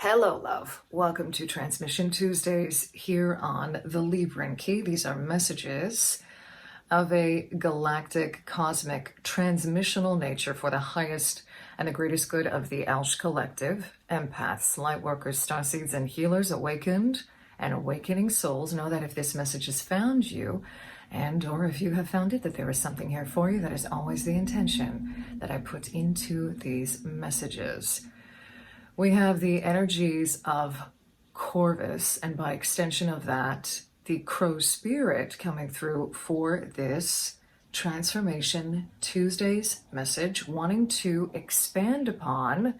Hello, love. Welcome to Transmission Tuesdays here on the Libran Key. These are messages of a galactic, cosmic, transmissional nature for the highest and the greatest good of the ELSH collective. Empaths, Lightworkers, Starseeds and Healers, awakened and awakening souls. Know that if this message has found you, and or if you have found it, that there is something here for you. That is always the intention that I put into these messages. We have the energies of Corvus, and by extension of that, the crow spirit coming through for this Transformation Tuesday's message, wanting to expand upon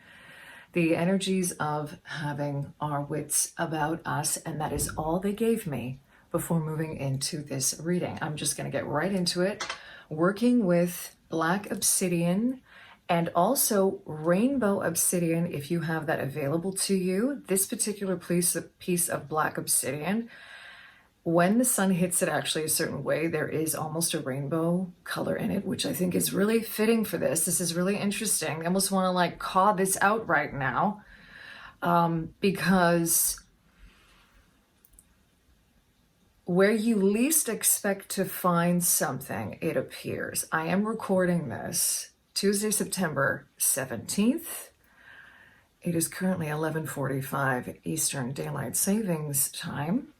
the energies of having our wits about us, and that is all they gave me before moving into this reading. I'm just going to get right into it, working with Black Obsidian, and also rainbow obsidian if you have that available to you. This particular piece of black obsidian, when the sun hits it actually a certain way, there is almost a rainbow color in it, which I think is really fitting for this. This is really interesting. I almost want to like call this out right now because where you least expect to find something, it appears. I am recording this Tuesday, September 17th. It is currently 11:45 Eastern Daylight Savings Time,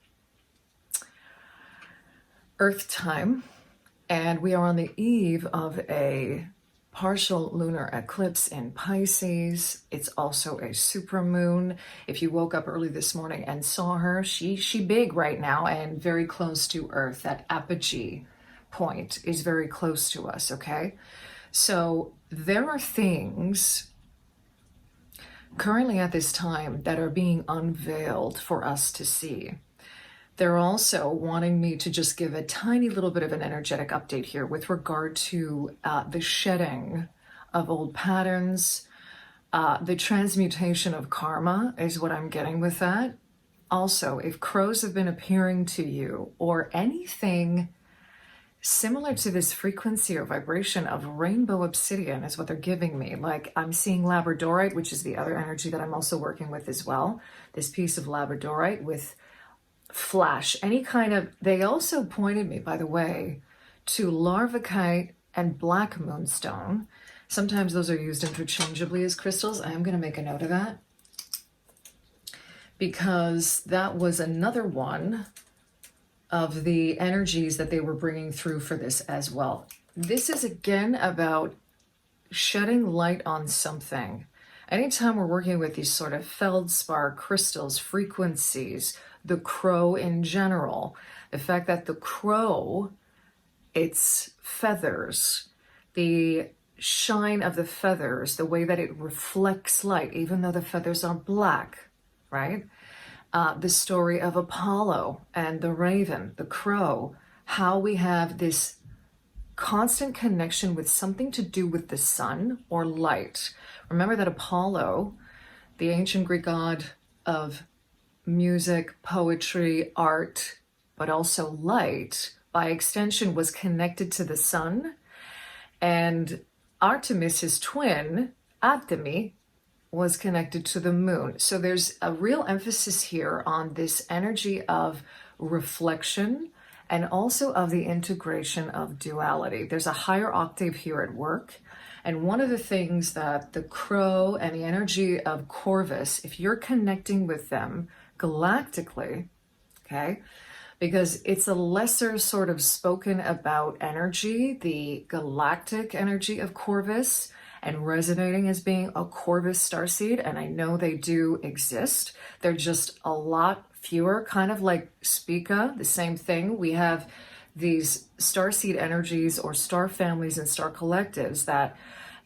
Earth time, and we are on the eve of a partial lunar eclipse in Pisces. It's also a supermoon. If you woke up early this morning and saw her, she big right now and very close to Earth. That apogee point is very close to us, okay? So there are things currently at this time that are being unveiled for us to see. They're also wanting me to just give a tiny little bit of an energetic update here with regard to the shedding of old patterns. The transmutation of karma is what I'm getting with that. Also, if crows have been appearing to you or anything similar to this frequency or vibration of rainbow obsidian is what they're giving me. Like I'm seeing Labradorite, which is the other energy that I'm also working with as well. This piece of Labradorite with flash, any kind of, they also pointed me, by the way, to Larvakite and black Moonstone. Sometimes those are used interchangeably as crystals. I am going to make a note of that because that was another one of the energies that they were bringing through for this as well. This is again about shedding light on something. Anytime we're working with these sort of feldspar crystals, frequencies, the crow in general, the fact that the crow, its feathers, the shine of the feathers, the way that it reflects light, even though the feathers are black, right? The story of Apollo and the raven, the crow, how we have this constant connection with something to do with the sun or light. Remember that Apollo, the ancient Greek god of music, poetry, art, but also light, by extension was connected to the sun. And Artemis, his twin, Artemi, was connected to the moon. So there's a real emphasis here on this energy of reflection and also of the integration of duality. There's a higher octave here at work. And one of the things that the crow and the energy of Corvus, if you're connecting with them galactically, okay, because it's a lesser sort of spoken about energy, the galactic energy of Corvus, and resonating as being a Corvus starseed, and I know they do exist. They're just a lot fewer, kind of like Spica, the same thing. We have these starseed energies or star families and star collectives that,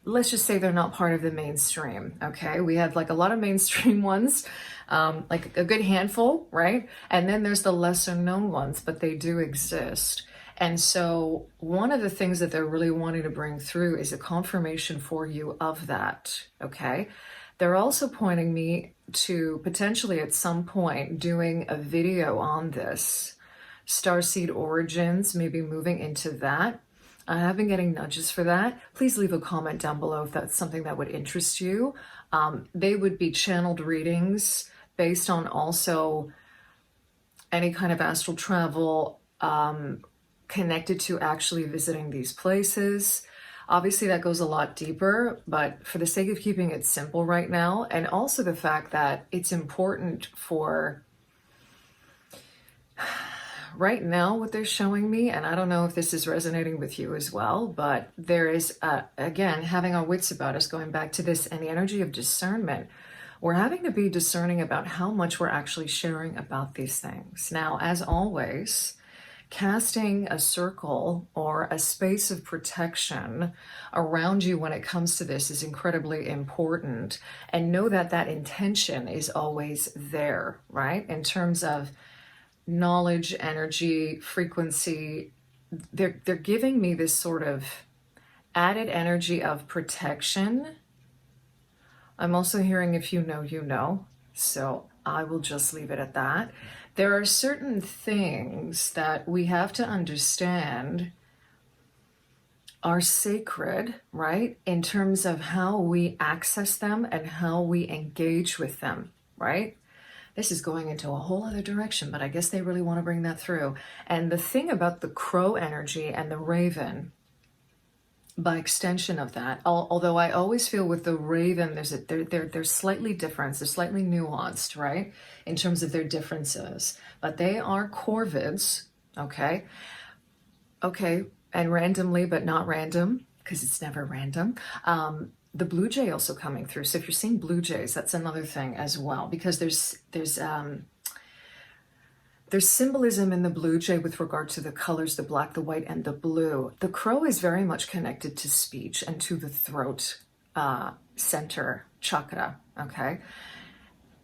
let's just say they're not part of the mainstream, okay? We have like a lot of mainstream ones, like a good handful, right? And then there's the lesser known ones, but they do exist. And so one of the things that they're really wanting to bring through is a confirmation for you of that, okay? They're also pointing me to potentially at some point doing a video on this, Starseed origins, maybe moving into that. I have been getting nudges for that. Please leave a comment down below if that's something that would interest you. They would be channeled readings based on also any kind of astral travel connected to actually visiting these places. Obviously that goes a lot deeper, but for the sake of keeping it simple right now, and also the fact that it's important for right now what they're showing me, and I don't know if this is resonating with you as well, but there is, again, having our wits about us, going back to this and the energy of discernment. We're having to be discerning about how much we're actually sharing about these things. Now, as always, casting a circle or a space of protection around you when it comes to this is incredibly important. And know that that intention is always there, right? In terms of knowledge, energy, frequency, they're giving me this sort of added energy of protection. I'm also hearing if you know, you know. So I will just leave it at that. There are certain things that we have to understand are sacred, right? In terms of how we access them and how we engage with them, right? This is going into a whole other direction, but I guess they really want to bring that through. And the thing about the crow energy and the raven, by extension of that, although I always feel with the raven, they're slightly different, they're slightly nuanced, right, in terms of their differences, but they are corvids, okay, and randomly, but not random, because it's never random. The blue jay also coming through. So if you're seeing blue jays, that's another thing as well, because there's symbolism in the blue jay with regard to the colors, the black, the white, and the blue. The crow is very much connected to speech and to the throat center chakra, okay?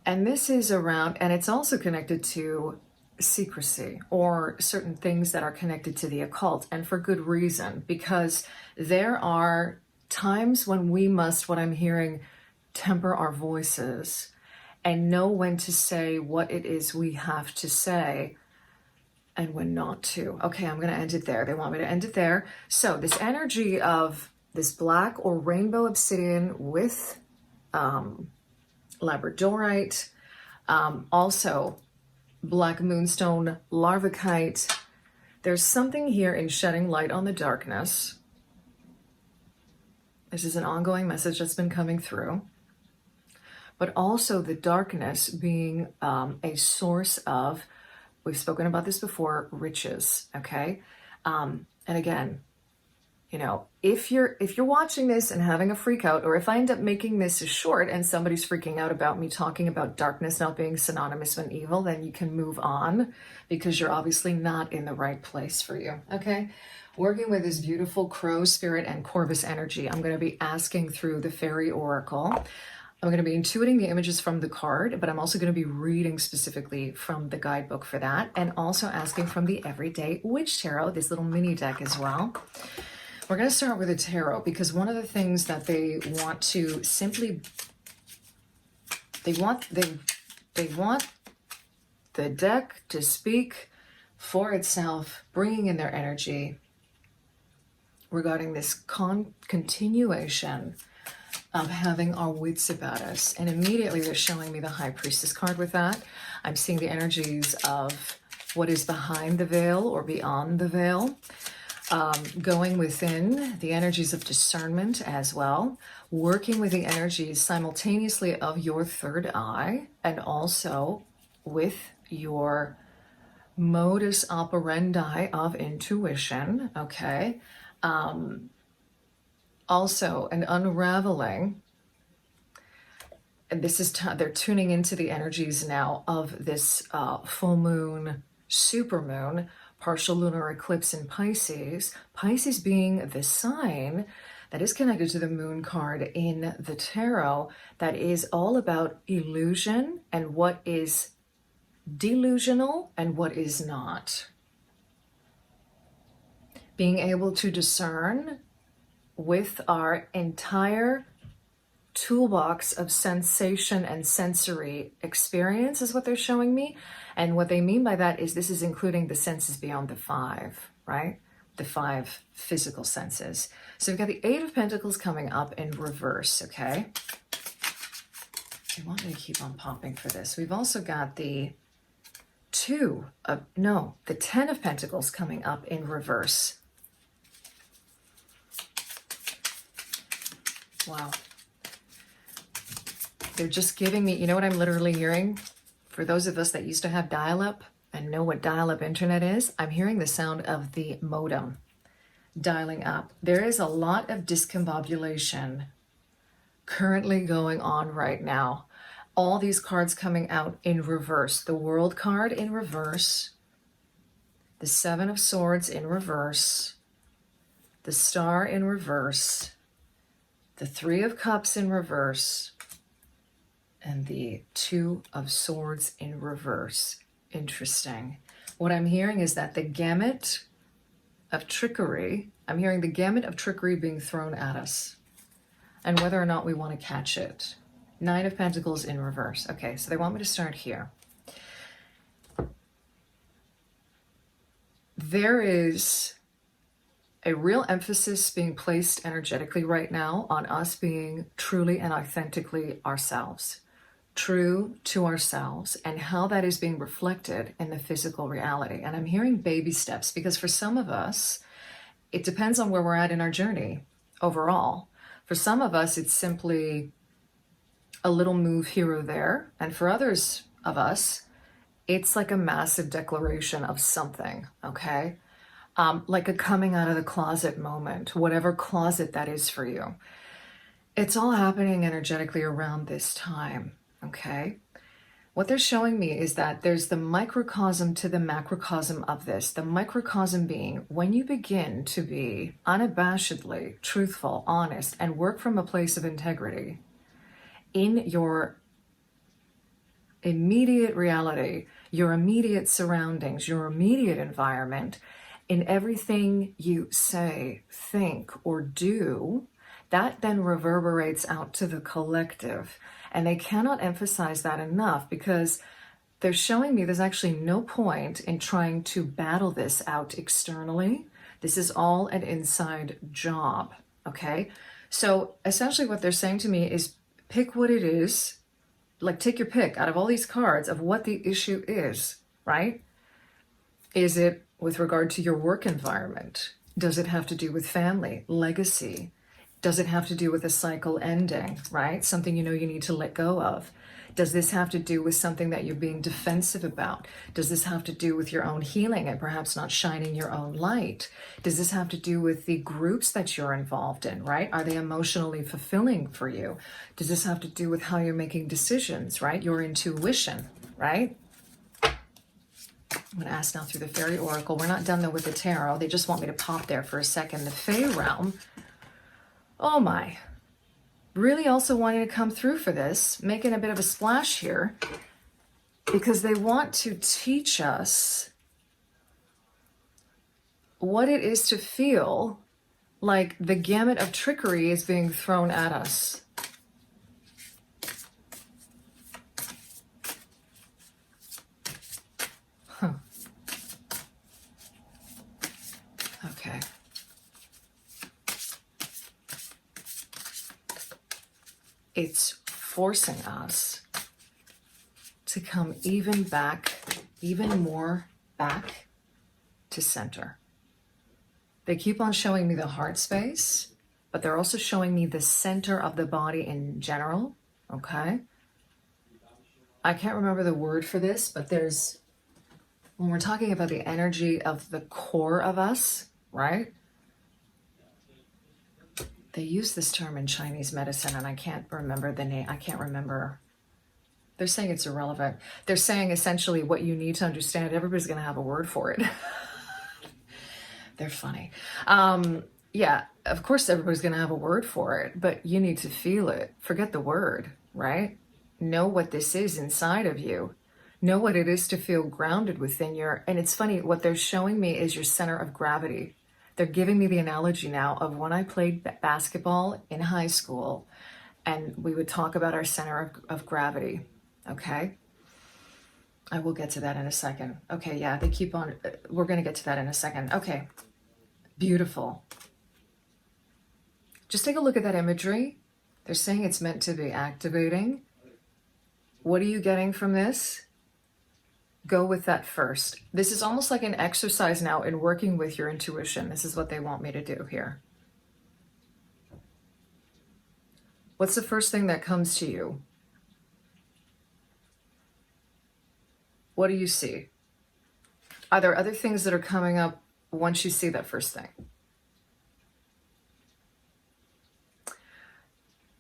And this is around, and it's also connected to secrecy or certain things that are connected to the occult, and for good reason, because there are times when we must, what I'm hearing, temper our voices and know when to say what it is we have to say and when not to. Okay, I'm going to end it there. They want me to end it there. So this energy of this black or rainbow obsidian with Labradorite, also black moonstone, Larvakite. There's something here in shedding light on the darkness. This is an ongoing message that's been coming through. But also the darkness being a source of, we've spoken about this before, riches, okay? And again, you know, if you're watching this and having a freak out, or if I end up making this short and somebody's freaking out about me talking about darkness not being synonymous with evil, then you can move on, because you're obviously not in the right place for you, okay? Working with this beautiful crow spirit and Corvus energy, I'm going to be asking through the fairy oracle. I'm going to be intuiting the images from the card, but I'm also going to be reading specifically from the guidebook for that, and also asking from the Everyday Witch Tarot, this little mini deck as well. We're going to start with a tarot, because one of the things that they want to simply, they want the deck to speak for itself, bringing in their energy regarding this continuation of having our wits about us. And immediately they're showing me the High Priestess card with that. I'm seeing the energies of what is behind the veil or beyond the veil, going within the energies of discernment as well, working with the energies simultaneously of your third eye, and also with your modus operandi of intuition, okay? Also an unraveling, and this is they're tuning into the energies now of this full moon, super moon, partial lunar eclipse in Pisces. Pisces being the sign that is connected to the moon card in the tarot, that is all about illusion and what is delusional and what is not. Being able to discern with our entire toolbox of sensation and sensory experience is what they're showing me. And what they mean by that is this is including the senses beyond the five, right? the 5 physical senses. So we've got the 8 of Pentacles coming up in reverse, okay? I want me to keep on popping for this. We've also got the 10 of Pentacles coming up in reverse. Wow. They're just giving me, you know what I'm literally hearing? For those of us that used to have dial-up and know what dial-up internet is, I'm hearing the sound of the modem dialing up. There is a lot of discombobulation currently going on right now. All these cards coming out in reverse. The World card in reverse. The 7 of Swords in reverse. The Star in reverse. The 3 of Cups in reverse. And the 2 of Swords in reverse. Interesting. What I'm hearing is that the gamut of trickery, I'm hearing the gamut of trickery being thrown at us, and whether or not we want to catch it. 9 of Pentacles in reverse. Okay, so they want me to start here. There is a real emphasis being placed energetically right now on us being truly and authentically ourselves. True to ourselves, and how that is being reflected in the physical reality. And I'm hearing baby steps, because for some of us, it depends on where we're at in our journey overall. For some of us, it's simply a little move here or there. And for others of us, it's like a massive declaration of something, okay? Like a coming out of the closet moment, whatever closet that is for you. It's all happening energetically around this time. Okay, what they're showing me is that there's the microcosm to the macrocosm of this. The microcosm being when you begin to be unabashedly truthful, honest, and work from a place of integrity in your immediate reality, your immediate surroundings, your immediate environment, in everything you say, think, or do, that then reverberates out to the collective. And they cannot emphasize that enough, because they're showing me there's actually no point in trying to battle this out externally. This is all an inside job, okay? So essentially what they're saying to me is pick what it is, like take your pick out of all these cards of what the issue is, right? Is it with regard to your work environment? Does it have to do with family, legacy? Does it have to do with a cycle ending, right? Something you know you need to let go of. Does this have to do with something that you're being defensive about? Does this have to do with your own healing and perhaps not shining your own light? Does this have to do with the groups that you're involved in, right? Are they emotionally fulfilling for you? Does this have to do with how you're making decisions, right? Your intuition, right? I'm going to ask now through the Fairy Oracle. We're not done though with the Tarot. They just want me to pop there for a second. The Fae Realm. Oh my, really also wanting to come through for this, making a bit of a splash here, because they want to teach us what it is to feel like the gamut of trickery is being thrown at us. Huh. Okay. It's forcing us to come even more back to center. They keep on showing me the heart space, but they're also showing me the center of the body in general, okay? I can't remember the word for this, but when we're talking about the energy of the core of us, right? They use this term in Chinese medicine, and I can't remember the name. I can't remember. They're saying it's irrelevant. They're saying essentially what you need to understand. Everybody's going to have a word for it. They're funny. Yeah, of course everybody's going to have a word for it, but you need to feel it. Forget the word, right? Know what this is inside of you. Know what it is to feel grounded within your... And it's funny, what they're showing me is your center of gravity. They're giving me the analogy now of when I played basketball in high school, and we would talk about our center of gravity, okay? I will get to that in a second. Okay, yeah, they keep on, we're going to get to that in a second. Okay, Beautiful. Just take a look at that imagery. They're saying it's meant to be activating. What are you getting from this? Go with that first. This is almost like an exercise now in working with your intuition. This is what they want me to do here. What's the first thing that comes to you? What do you see? Are there other things that are coming up once you see that first thing?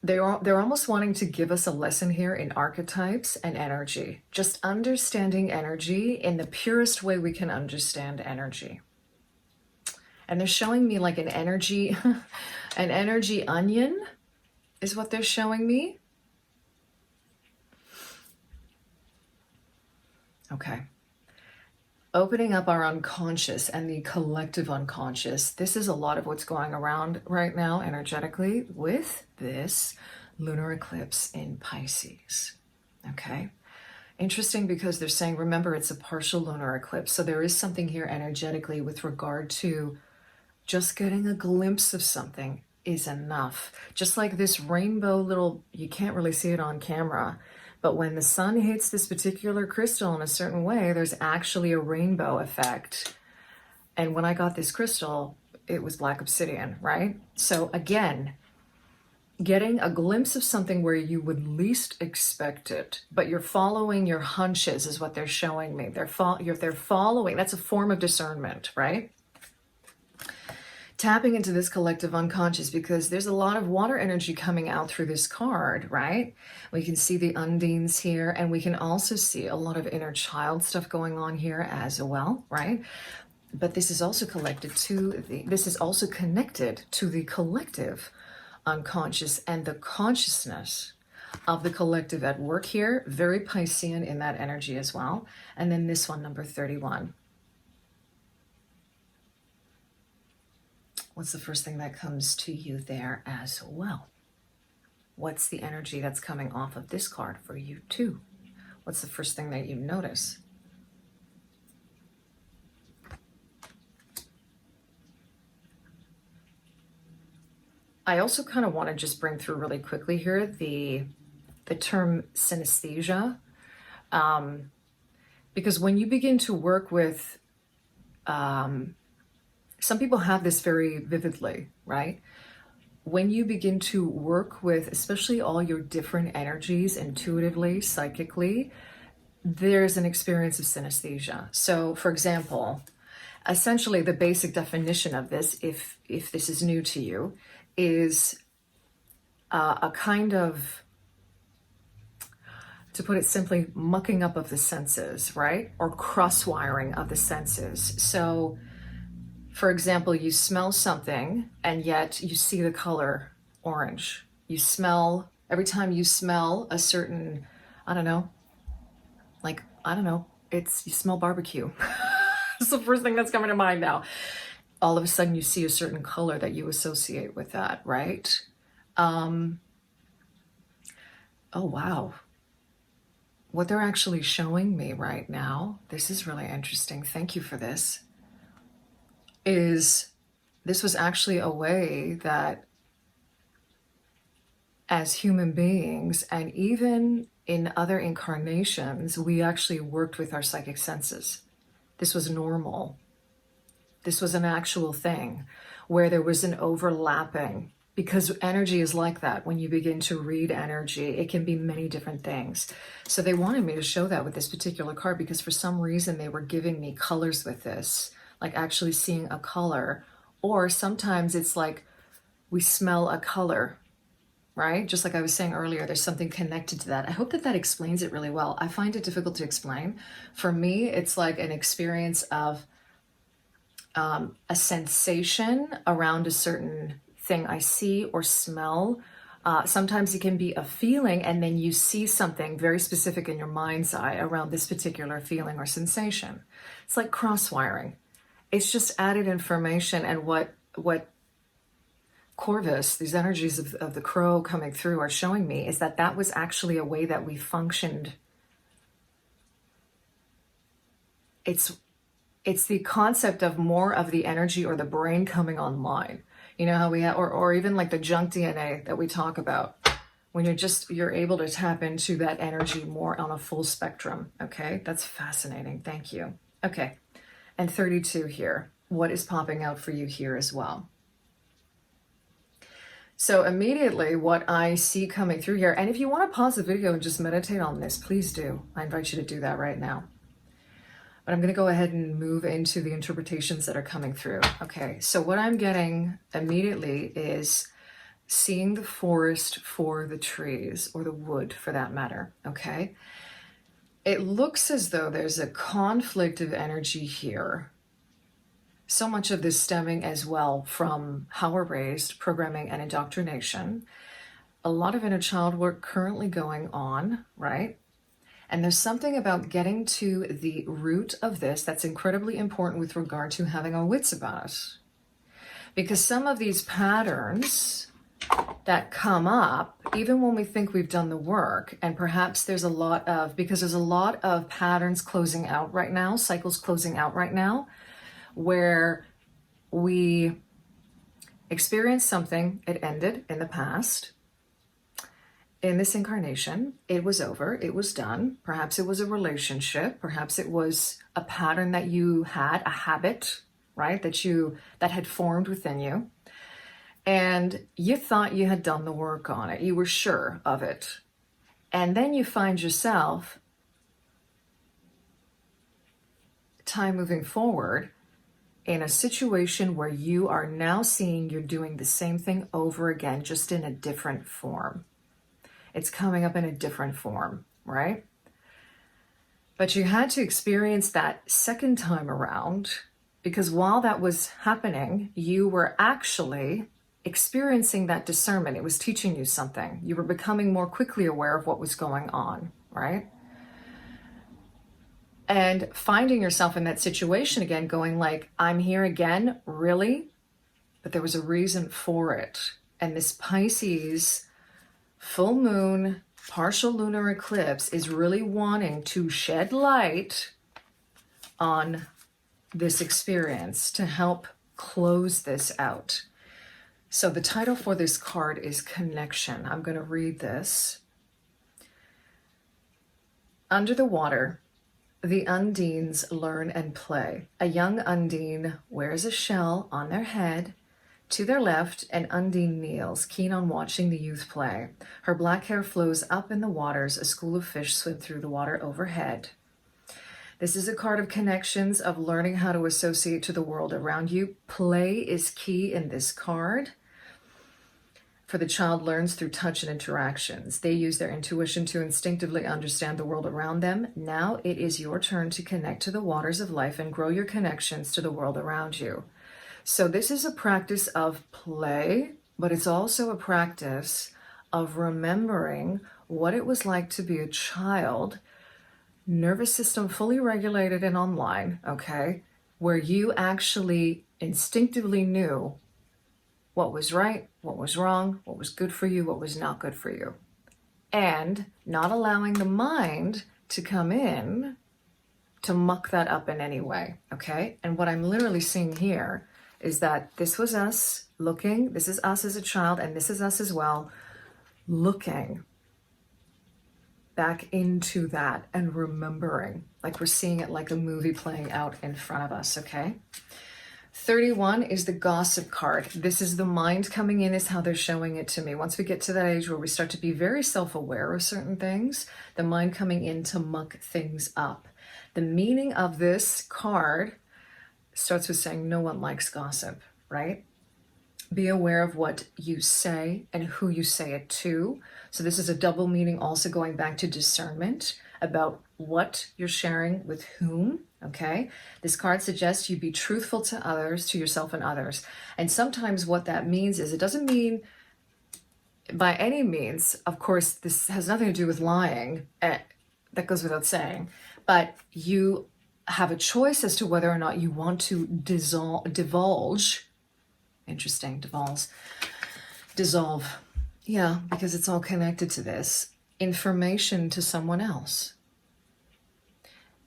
They're almost wanting to give us a lesson here in archetypes and energy. Just understanding energy in the purest way we can understand energy. And they're showing me like an energy onion is what they're showing me. Okay. Opening up our unconscious and the collective unconscious. This is a lot of what's going around right now energetically with this lunar eclipse in Pisces. Okay. Interesting because they're saying, remember, it's a partial lunar eclipse. So there is something here energetically with regard to just getting a glimpse of something is enough. Just like this rainbow little, you can't really see it on camera, but when the sun hits this particular crystal in a certain way, there's actually a rainbow effect. And when I got this crystal, it was black obsidian, right? So again, getting a glimpse of something where you would least expect it, but you're following your hunches is what they're showing me. They're following, that's a form of discernment, right? Tapping into this collective unconscious because there's a lot of water energy coming out through this card, right? We can see the undines here, and we can also see a lot of inner child stuff going on here as well, right? But this is also connected to the collective unconscious and the consciousness of the collective at work here. Very Piscean in that energy as well. And then this one, number 31. What's the first thing that comes to you there as well? What's the energy that's coming off of this card for you too? What's the first thing that you notice? I also kind of want to just bring through really quickly here the term synesthesia, because when you begin to work with some people have this very vividly, right? When you begin to work with, especially all your different energies intuitively, psychically, there's an experience of synesthesia. So for example, essentially the basic definition of this, if this is new to you, is a kind of, to put it simply, mucking up of the senses, right? Or cross-wiring of the senses. So for example, you smell something and yet you see the color orange. You smell, every time you smell a certain, you smell barbecue. It's the first thing that's coming to mind now. All of a sudden you see a certain color that you associate with that, right? Oh, wow. What they're actually showing me right now, this is really interesting. Thank you for this. This was actually a way that as human beings and even in other incarnations, we actually worked with our psychic senses. This was normal. This was an actual thing where there was an overlapping, because energy is like that. When you begin to read energy, it can be many different things. So they wanted me to show that with this particular card because for some reason they were giving me colors with this, like actually seeing a color. Or sometimes it's like we smell a color, right? Just like I was saying earlier, there's something connected to that. I hope that explains it really well. I find it difficult to explain. For me, it's like an experience of a sensation around a certain thing I see or smell. Sometimes it can be a feeling, and then you see something very specific in your mind's eye around this particular feeling or sensation. It's like cross-wiring. It's just added information, and what Corvus, these energies of the crow coming through, are showing me is that that was actually a way that we functioned. it's the concept of more of the energy or the brain coming online. You know how we have, or even like the junk DNA that we talk about, when you're able to tap into that energy more on a full spectrum. Okay, that's fascinating. Thank you. Okay, and 32 here. What is popping out for you here as well? So immediately what I see coming through here, and if you want to pause the video and just meditate on this, please do. I invite you to do that right now. But I'm going to go ahead and move into the interpretations that are coming through. Okay, so what I'm getting immediately is seeing the forest for the trees, or the wood for that matter, okay? It looks as though there's a conflict of energy here. So much of this stemming as well from how we're raised, programming, and indoctrination. A lot of inner child work currently going on, right? And there's something about getting to the root of this that's incredibly important with regard to having our wits about us. Because some of these patterns that come up, even when we think we've done the work, and perhaps there's a lot of, because there's a lot of patterns closing out right now, cycles closing out right now, where we experienced something, it ended in the past. In this incarnation, it was over, it was done. Perhaps it was a relationship, perhaps it was a pattern that you had, a habit, right, that had formed within you. And you thought you had done the work on it, you were sure of it. And then you find yourself, time moving forward, in a situation where you are now seeing you're doing the same thing over again, just in a different form. It's coming up in a different form, right? But you had to experience that second time around, because while that was happening, you were actually experiencing that discernment. It was teaching you something. You were becoming more quickly aware of what was going on, right? And finding yourself in that situation again, going like, I'm here again, really? But there was a reason for it. And this Pisces full moon, partial lunar eclipse is really wanting to shed light on this experience to help close this out. So the title for this card is Connection. I'm going to read this. Under the water, the undines learn and play. A young undine wears a shell on their head. To their left, an undine kneels, keen on watching the youth play. Her black hair flows up in the waters. A school of fish swim through the water overhead. This is a card of connections, of learning how to associate to the world around you. Play is key in this card. For the child learns through touch and interactions. They use their intuition to instinctively understand the world around them. Now it is your turn to connect to the waters of life and grow your connections to the world around you. So this is a practice of play, but it's also a practice of remembering what it was like to be a child, nervous system fully regulated and online, okay, where you actually instinctively knew what was right, what was wrong, what was good for you, what was not good for you. And not allowing the mind to come in to muck that up in any way, okay? And what I'm literally seeing here is that this was us looking, this is us as a child, and this is us as well, looking back into that and remembering, like we're seeing it like a movie playing out in front of us, okay? 31 is the gossip card. This is the mind coming in, is how they're showing it to me. Once we get to that age where we start to be very self-aware of certain things, the mind coming in to muck things up. The meaning of this card starts with saying no one likes gossip, right? Be aware of what you say and who you say it to. So this is a double meaning, also going back to discernment about what you're sharing with whom, okay? This card suggests you be truthful to others, to yourself and others. And sometimes what that means is, it doesn't mean by any means, of course, this has nothing to do with lying, that goes without saying, but you have a choice as to whether or not you want to divulge, interesting, dissolve, yeah, because it's all connected to this, information to someone else.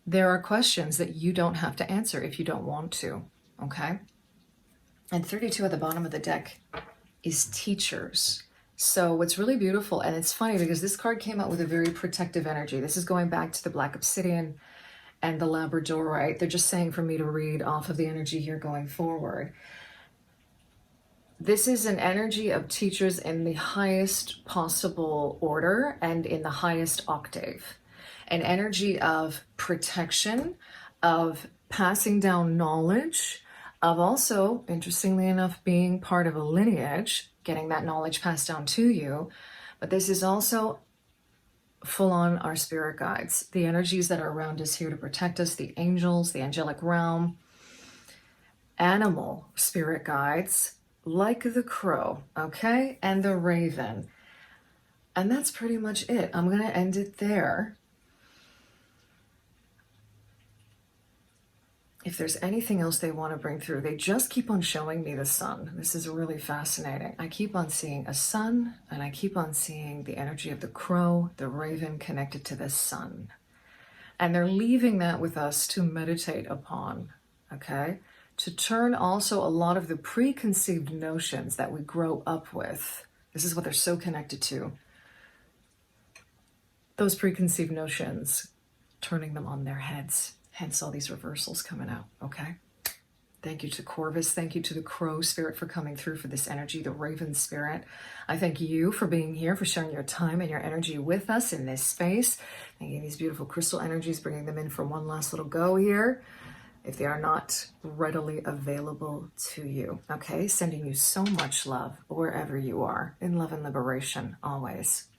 There are questions that you don't have to answer if you don't want to, okay? And 32 at the bottom of the deck is teachers. So what's really beautiful, and it's funny because this card came out with a very protective energy. This is going back to the Black Obsidian and the Labradorite. They're just saying for me to read off of the energy here going forward. This is an energy of teachers in the highest possible order and in the highest octave. An energy of protection, of passing down knowledge, of also, interestingly enough, being part of a lineage, getting that knowledge passed down to you. But this is also full on our spirit guides, the energies that are around us here to protect us, the angels, the angelic realm, animal spirit guides, like the crow, okay, and the raven. And that's pretty much it. I'm going to end it there. If there's anything else they want to bring through, they just keep on showing me the sun. This is really fascinating. I keep on seeing a sun, and I keep on seeing the energy of the crow, the raven connected to the sun. And they're leaving that with us to meditate upon, okay? To turn also a lot of the preconceived notions that we grow up with. This is what they're so connected to. Those preconceived notions, turning them on their heads. Hence all these reversals coming out, okay? Thank you to Corvus. Thank you to the crow spirit for coming through for this energy, the raven spirit. I thank you for being here, for sharing your time and your energy with us in this space. Thank you, these beautiful crystal energies, bringing them in for one last little go here, if they are not readily available to you, okay? Sending you so much love wherever you are, in love and liberation, always.